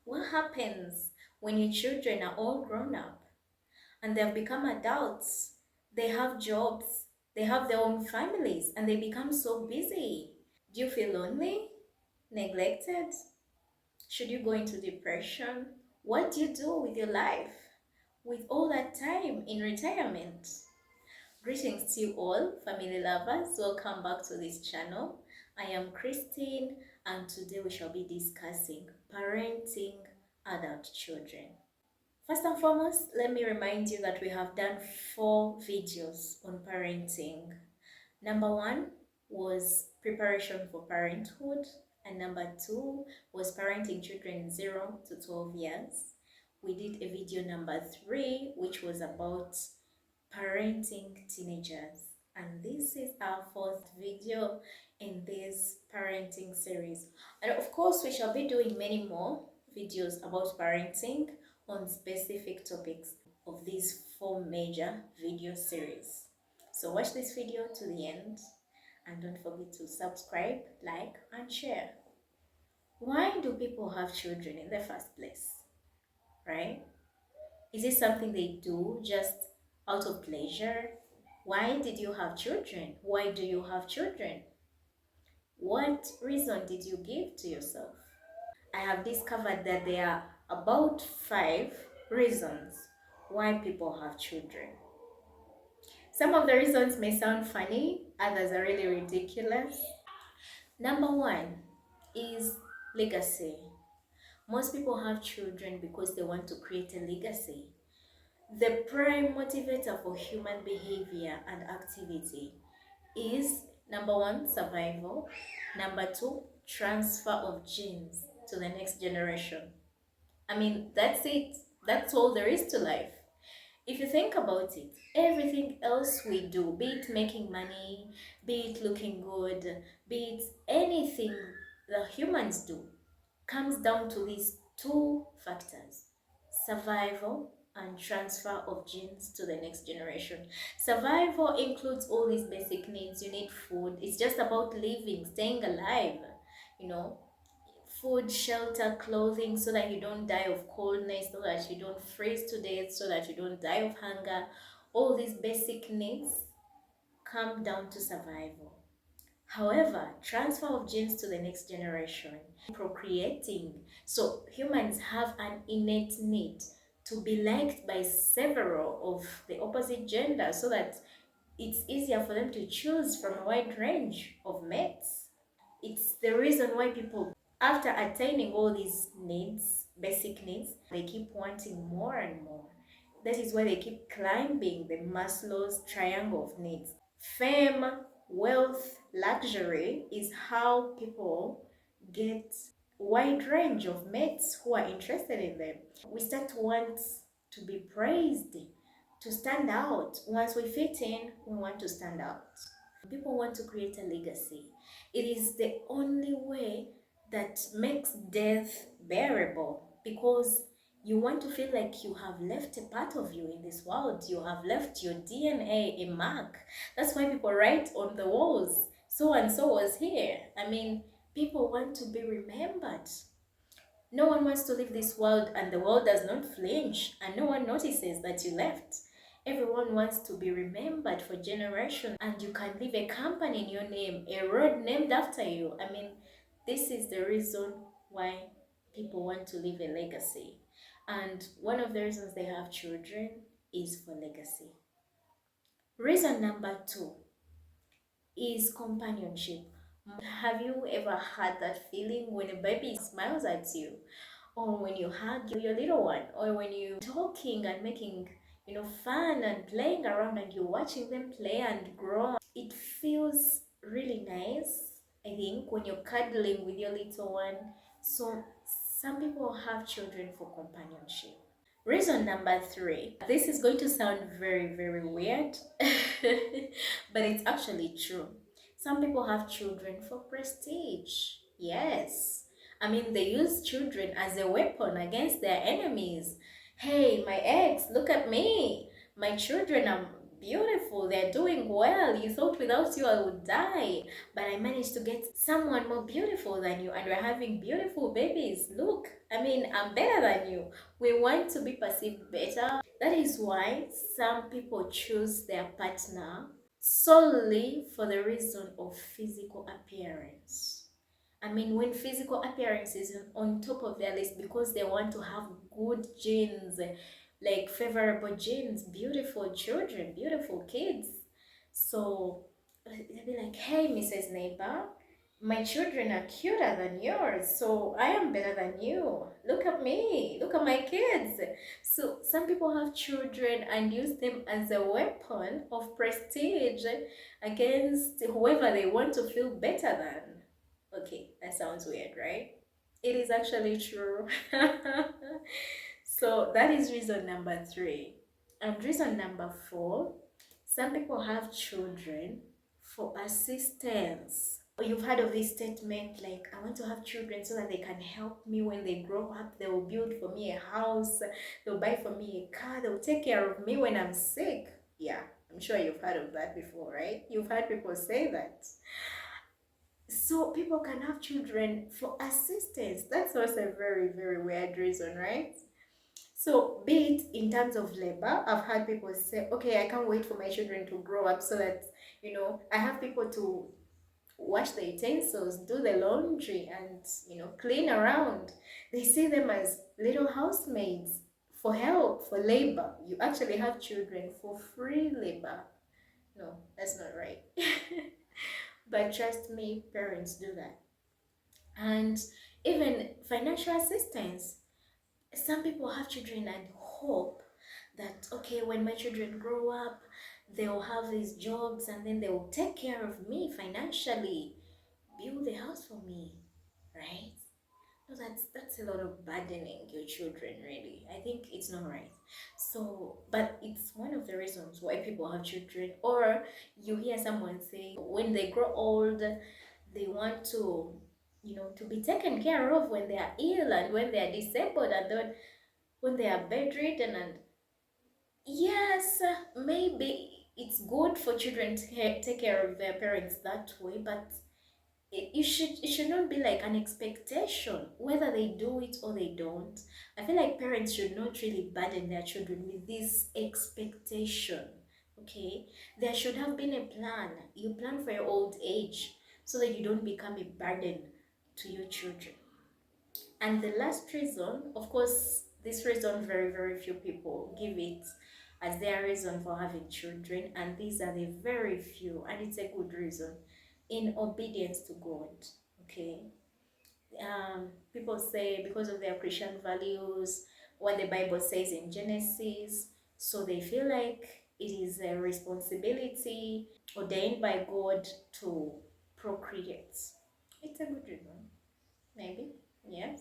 What happens when your children are all grown up and they've become adults? They have jobs, they have their own families, and they become so busy. Do you feel lonely? Neglected? Should you go into depression? What do you do with your life with all that time in retirement? Greetings to you all, family lovers. Welcome back to this channel. I am Christine, and today we shall be discussing parenting adult children. First and foremost, let me remind you that we have done 4 videos on parenting. Number 1 was preparation for parenthood, and number 2 was parenting children 0 to 12 years. We did a video number 3, which was about parenting teenagers, and this is our 4th video in this parenting series. And of course, we shall be doing many more videos about parenting on specific topics of these 4 major video series. So watch this video to the end, and don't forget to subscribe, like, and share. Why do people have children in the first place, right? Is it something they do just out of pleasure? Why did you have children? Why do you have children? What reason did you give to yourself? I have discovered that there are about 5 reasons why people have children. Some of the reasons may sound funny, others are really ridiculous. Number 1 is legacy. Most people have children because they want to create a legacy. The prime motivator for human behavior and activity is number 1, survival. Number 2, transfer of genes to the next generation. I mean, that's it. That's all there is to life. If you think about it, everything else we do, be it making money, be it looking good, be it anything the humans do, comes down to these 2 factors: survival and transfer of genes to the next generation. Survival includes all these basic needs. You need food. It's just about living, staying alive, you know, food, shelter, clothing, so that you don't die of coldness, so that you don't freeze to death, so that you don't die of hunger. All these basic needs come down to survival. However, transfer of genes to the next generation, procreating. So humans have an innate need to be liked by several of the opposite gender so that it's easier for them to choose from a wide range of mates. It's the reason why people, after attaining all these needs, basic needs, they keep wanting more and more. That is why they keep climbing the Maslow's triangle of needs. Fame, wealth, luxury is how people get wide range of mates who are interested in them. We start to want to be praised, to stand out. Once we fit in, we want to stand out. People want to create a legacy. It is the only way that makes death bearable, because you want to feel like you have left a part of you in this world. You have left your DNA a mark. That's why people write on the walls, so and so was here. I mean, people want to be remembered. No one wants to leave this world and the world does not flinch and no one notices that you left. Everyone wants to be remembered for generations, and you can leave a company in your name, a road named after you. I mean, this is the reason why people want to leave a legacy. And one of the reasons they have children is for legacy. Reason number 2 is companionship. Have you ever had that feeling when a baby smiles at you, or when you hug your little one, or when you're talking and making, fun and playing around, and you're watching them play and grow? It feels really nice, I think, when you're cuddling with your little one. So some people have children for companionship. Reason number 3. This is going to sound very, very weird, but it's actually true. Some people have children for prestige. Yes. I mean, they use children as a weapon against their enemies. Hey, my ex, look at me. My children are beautiful. They're doing well. You thought without you I would die, but I managed to get someone more beautiful than you, and we're having beautiful babies. Look, I I'm better than you. We want to be perceived better. That is why some people choose their partner solely for the reason of physical appearance. When physical appearance is on top of their list because they want to have good genes, like favorable genes, beautiful children, beautiful kids. So they'll be like, hey, Mrs. Neighbor, my children are cuter than yours, so I am better than you. Look at me, look at my kids. So some people have children and use them as a weapon of prestige against whoever they want to feel better than. Okay, that sounds weird, right? It is actually true. So that is reason number three. And reason number four, some people have children for assistance. You've heard of this statement like, I want to have children so that they can help me when they grow up. They will build for me a house, they'll buy for me a car, they'll take care of me when I'm sick. Yeah, I'm sure you've heard of that before, right? You've heard people say that. So people can have children for assistance. That's also a very, very weird reason, right? So, be it in terms of labor, I've had people say, okay, I can't wait for my children to grow up so that, I have people to wash the utensils, do the laundry, and, clean around. They see them as little housemaids for help, for labor. You actually have children for free labor. No, that's not right. But trust me, parents do that. And even financial assistance. Some people have children and hope that, okay, when my children grow up, they'll have these jobs and then they will take care of me financially, build a house for me, right? No, that's a lot of burdening your children, really. I think it's not right. So, but it's one of the reasons why people have children. Or you hear someone say when they grow old, they want to, to be taken care of when they are ill and when they are disabled and then when they are bedridden. And yes, maybe it's good for children to take care of their parents that way, but it should not be like an expectation whether they do it or they don't. I feel like parents should not really burden their children with this expectation. Okay, there should have been a plan. You plan for your old age so that you don't become a burden to your children. And the last reason, of course, this reason very, very few people give it as their reason for having children, and these are the very few, and it's a good reason, in obedience to God. Okay. People say because of their Christian values, what the Bible says in Genesis, so they feel like it is a responsibility ordained by God to procreate. It's a good reason, maybe, yes.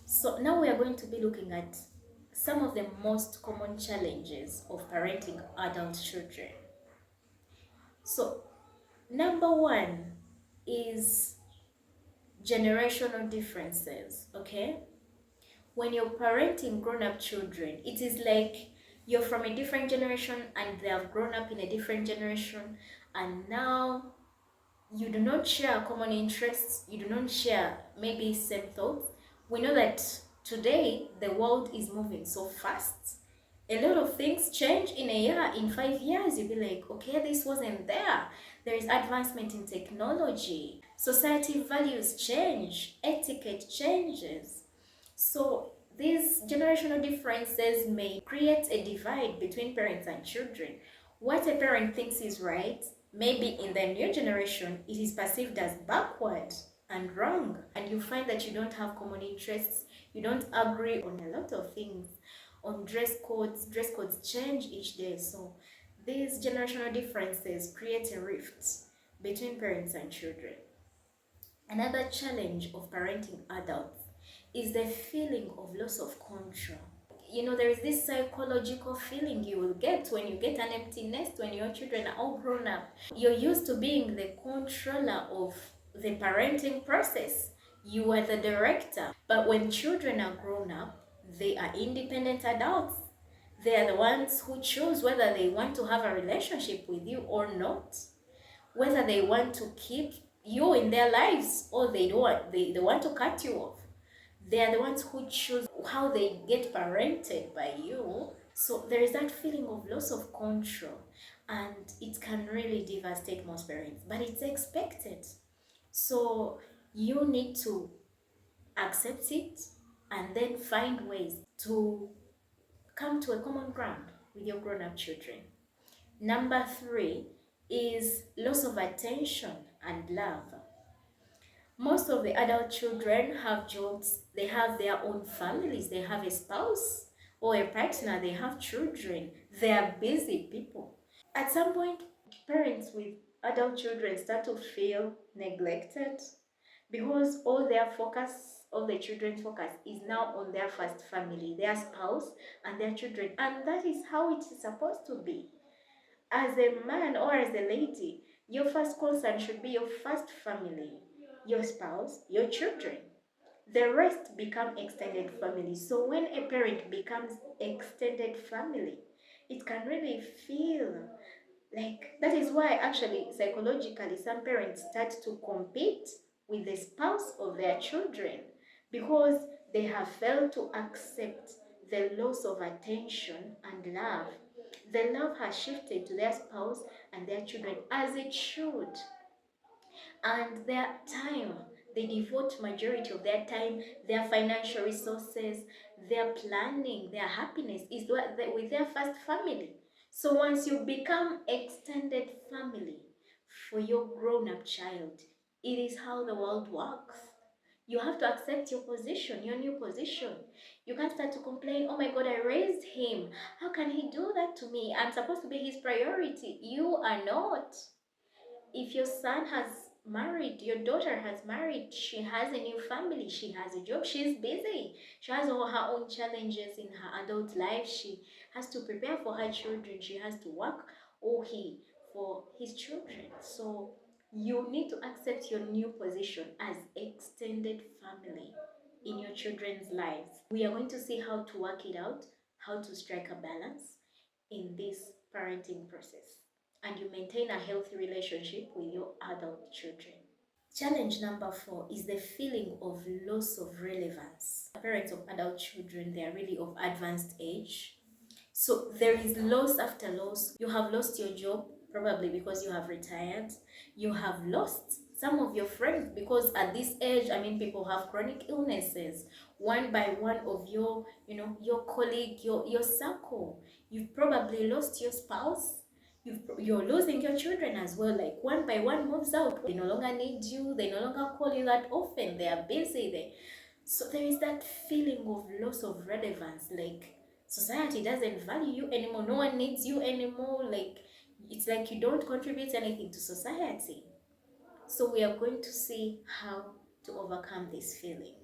So now we are going to be looking at some of the most common challenges of parenting adult children. So number one is generational differences, okay? When you're parenting grown-up children, it is like you're from a different generation and they have grown up in a different generation, and now you do not share common interests, you do not share maybe same thoughts. We know that today the world is moving so fast. A lot of things change in a year, in 5 years. You'll be like, okay, this wasn't there. There is advancement in technology. Society values change, etiquette changes. So these generational differences may create a divide between parents and children. What a parent thinks is right, maybe in the new generation, it is perceived as backward and wrong. And you find that you don't have common interests, you don't agree on a lot of things. On dress codes change each day. So these generational differences create a rift between parents and children. Another challenge of parenting adults is the feeling of loss of control. There is this psychological feeling you will get when you get an empty nest, when your children are all grown up. You're used to being the controller of the parenting process. You are the director. But when children are grown up, they are independent adults. They are the ones who choose whether they want to have a relationship with you or not, whether they want to keep you in their lives or they don't. They want to cut you off. They are the ones who choose how they get parented by you. So there is that feeling of loss of control, and it can really devastate most parents, but it's expected. So you need to accept it and then find ways to come to a common ground with your grown up children. Number three is loss of attention and love. Most of the adult children have jobs, they have their own families, they have a spouse or a partner, they have children, they are busy people. At some point, parents with adult children start to feel neglected because all the children's focus is now on their first family, their spouse, and their children, and that is how it is supposed to be. As a man or as a lady, your first concern should be your first family, your spouse, your children. The rest become extended family. So when a parent becomes extended family, it can really feel like that is why actually psychologically some parents start to compete with the spouse of their children because they have failed to accept the loss of attention and love. The love has shifted to their spouse and their children as it should, and their time, they devote majority of their time, their financial resources, their planning, their happiness is with their first family. So once you become extended family for your grown-up child, it is how the world works. You have to accept your position, your new position. You can't start to complain, oh my god, I raised him, how can he do that to me, I'm supposed to be his priority. You are not. If your son has married, your daughter has married, she has a new family, she has a job, she's busy, she has all her own challenges in her adult life, she has to prepare for her children, she has to work, or he for his children. So you need to accept your new position as extended family in your children's lives. We are going to see how to work it out, how to strike a balance in this parenting process, and you maintain a healthy relationship with your adult children. Challenge number four is the feeling of loss of relevance. Parents of adult children, they are really of advanced age. So there is loss after loss. You have lost your job, probably because you have retired. You have lost some of your friends because at this age, I mean, people have chronic illnesses. One by one of your, your colleague, your circle. You've probably lost your spouse. You're losing your children as well. Like one by one moves out. They no longer need you. They no longer call you that often. They are busy. So there is that feeling of loss of relevance. Like society doesn't value you anymore. No one needs you anymore. Like it's like you don't contribute anything to society. So we are going to see how to overcome this feeling.